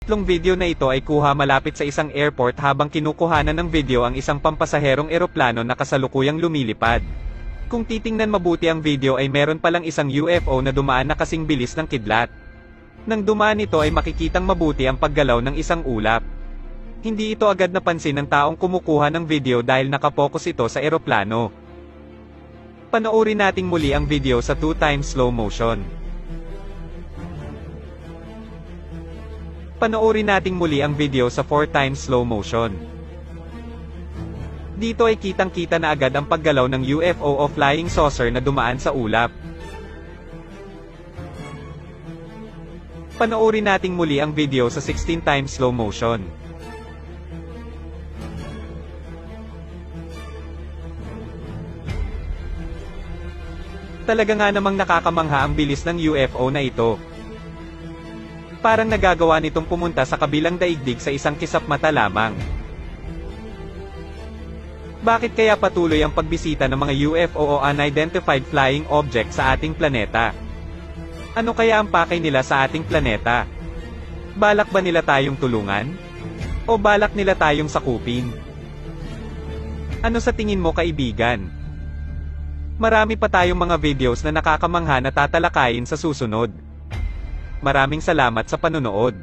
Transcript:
Itlong video na ito ay kuha malapit sa isang airport habang kinukuhanan ng video ang isang pampasaherong eroplano na kasalukuyang lumilipad. Kung titingnan mabuti ang video ay meron palang isang UFO na dumaan na kasing bilis ng kidlat. Nang dumaan ito ay makikitang mabuti ang paggalaw ng isang ulap. Hindi ito agad napansin ng taong kumukuha ng video dahil nakapokus ito sa eroplano. Panoorin nating muli ang video sa 2x slow motion. Panoorin nating muli ang video sa 4x slow motion. Dito ay kitang-kita na agad ang paggalaw ng UFO o flying saucer na dumaan sa ulap. Panoorin nating muli ang video sa 16x slow motion. Talaga nga namang nakakamangha ang bilis ng UFO na ito. Parang nagagawa nitong pumunta sa kabilang daigdig sa isang kisap mata lamang. Bakit kaya patuloy ang pagbisita ng mga UFO o unidentified flying object sa ating planeta? Ano kaya ang pakay nila sa ating planeta? Balak ba nila tayong tulungan? O balak nila tayong sakupin? Ano sa tingin mo, kaibigan? Marami pa tayong mga videos na nakakamangha na tatalakayin sa susunod. Maraming salamat sa panonood.